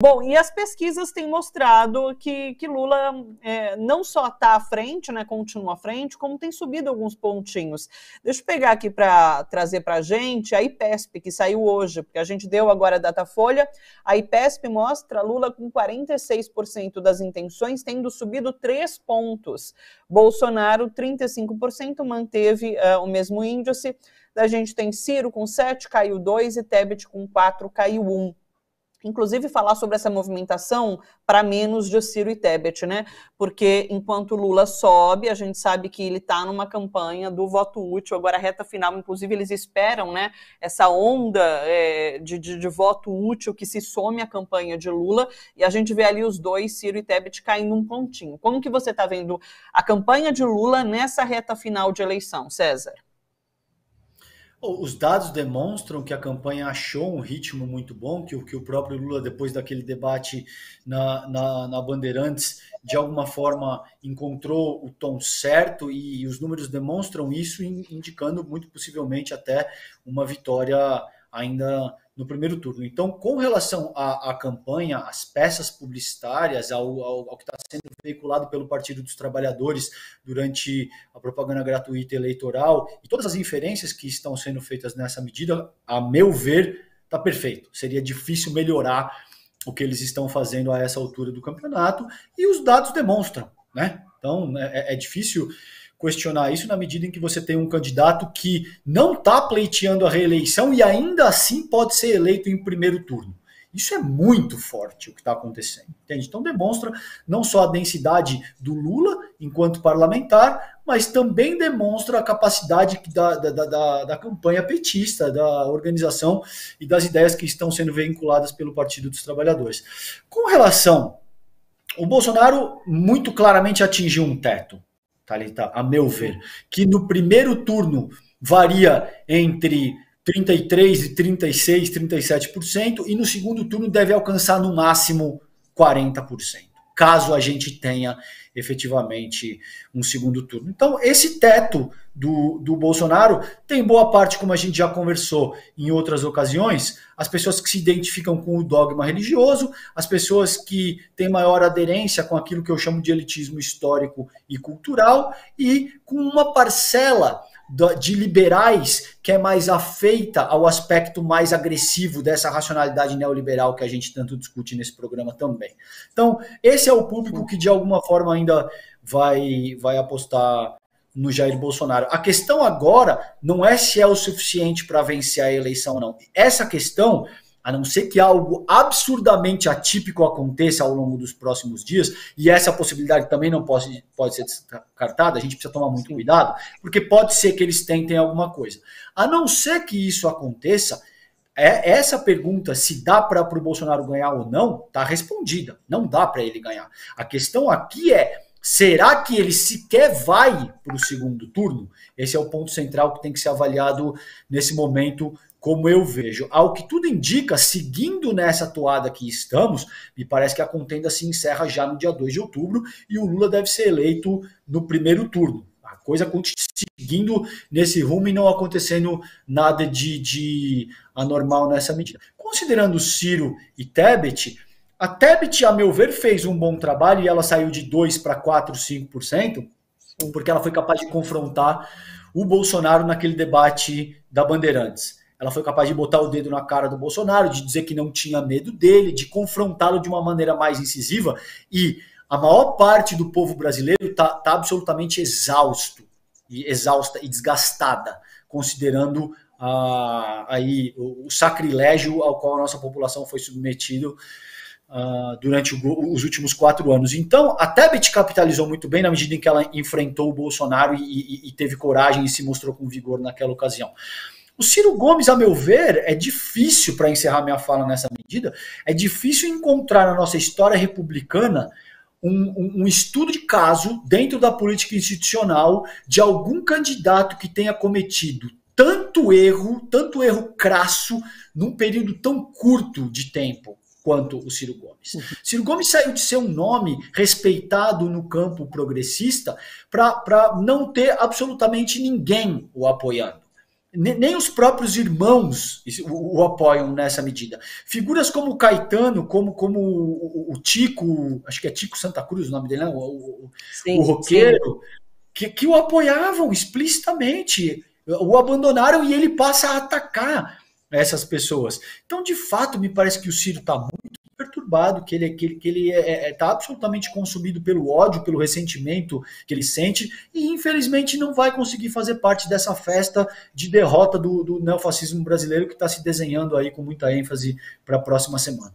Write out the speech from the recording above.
Bom, e as pesquisas têm mostrado que Lula não só está à frente, né, continua à frente, como tem subido alguns pontinhos. Deixa eu pegar aqui para trazer para a gente a IPESP, que saiu hoje, porque a gente deu agora a Datafolha. A IPESP mostra Lula com 46% das intenções, tendo subido 3 pontos. Bolsonaro, 35%, manteve o mesmo índice. A gente tem Ciro com 7, caiu 2, e Tebet com 4, caiu 1. Inclusive falar sobre essa movimentação para menos de Ciro e Tebet, né? Porque enquanto Lula sobe, a gente sabe que ele está numa campanha do voto útil, agora a reta final, inclusive eles esperam, né, essa onda de voto útil que se some à campanha de Lula, e a gente vê ali os dois, Ciro e Tebet, caindo um pontinho. Como que você está vendo a campanha de Lula nessa reta final de eleição, César? Os dados demonstram que a campanha achou um ritmo muito bom, que o próprio Lula, depois daquele debate na Bandeirantes, de alguma forma encontrou o tom certo, e os números demonstram isso, indicando muito possivelmente até uma vitória ainda no primeiro turno. Então, com relação à campanha, às peças publicitárias, ao que está sendo veiculado pelo Partido dos Trabalhadores durante a propaganda gratuita eleitoral, e todas as inferências que estão sendo feitas nessa medida, a meu ver, está perfeito. Seria difícil melhorar o que eles estão fazendo a essa altura do campeonato, e os dados demonstram, né? Então, é difícil questionar isso na medida em que você tem um candidato que não está pleiteando a reeleição e ainda assim pode ser eleito em primeiro turno. Isso é muito forte o que está acontecendo, entende? Então demonstra não só a densidade do Lula enquanto parlamentar, mas também demonstra a capacidade da campanha petista, da organização e das ideias que estão sendo veiculadas pelo Partido dos Trabalhadores. Com relação, o Bolsonaro muito claramente atingiu um teto, tá, a meu ver, que no primeiro turno varia entre 33% e 36%, 37%, e no segundo turno deve alcançar no máximo 40%, caso a gente tenha efetivamente um segundo turno. Então, esse teto do Bolsonaro tem boa parte, como a gente já conversou em outras ocasiões, as pessoas que se identificam com o dogma religioso, as pessoas que têm maior aderência com aquilo que eu chamo de elitismo histórico e cultural, e com uma parcela de liberais que é mais afeita ao aspecto mais agressivo dessa racionalidade neoliberal que a gente tanto discute nesse programa também. Então, esse é o público que de alguma forma ainda vai apostar no Jair Bolsonaro. A questão agora não é se é o suficiente para vencer a eleição ou não. Essa questão, a não ser que algo absurdamente atípico aconteça ao longo dos próximos dias, e essa possibilidade também não pode ser descartada, a gente precisa tomar muito cuidado, porque pode ser que eles tentem alguma coisa. A não ser que isso aconteça, essa pergunta, se dá para o Bolsonaro ganhar ou não, está respondida. Não dá para ele ganhar. A questão aqui é, será que ele sequer vai para o segundo turno? Esse é o ponto central que tem que ser avaliado nesse momento, como eu vejo. Ao que tudo indica, seguindo nessa toada que estamos, me parece que a contenda se encerra já no dia 2 de outubro e o Lula deve ser eleito no primeiro turno. A coisa continua seguindo nesse rumo e não acontecendo nada de anormal nessa medida. Considerando Ciro e Tebet, a Tebet, a meu ver, fez um bom trabalho e ela saiu de 2% para 4%, 5%, porque ela foi capaz de confrontar o Bolsonaro naquele debate da Bandeirantes. Ela foi capaz de botar o dedo na cara do Bolsonaro, de dizer que não tinha medo dele, de confrontá-lo de uma maneira mais incisiva, e a maior parte do povo brasileiro está absolutamente exausta e desgastada, considerando aí o sacrilégio ao qual a nossa população foi submetida durante os últimos 4 anos. Então, a Tebet capitalizou muito bem na medida em que ela enfrentou o Bolsonaro e teve coragem e se mostrou com vigor naquela ocasião. O Ciro Gomes, a meu ver, é difícil, para encerrar minha fala nessa medida, é difícil encontrar na nossa história republicana um estudo de caso dentro da política institucional de algum candidato que tenha cometido tanto erro crasso num período tão curto de tempo quanto o Ciro Gomes. Ciro Gomes saiu de ser um nome respeitado no campo progressista para não ter absolutamente ninguém o apoiando. nem os próprios irmãos o apoiam nessa medida. Figuras como o Caetano, como o Tico, acho que é Tico Santa Cruz o nome dele, né? O roqueiro, que o apoiavam explicitamente, o abandonaram e ele passa a atacar essas pessoas. Então, de fato, me parece que o Ciro está muito perturbado, que ele está absolutamente consumido pelo ódio, pelo ressentimento que ele sente, e infelizmente não vai conseguir fazer parte dessa festa de derrota do neofascismo brasileiro que está se desenhando aí com muita ênfase para a próxima semana.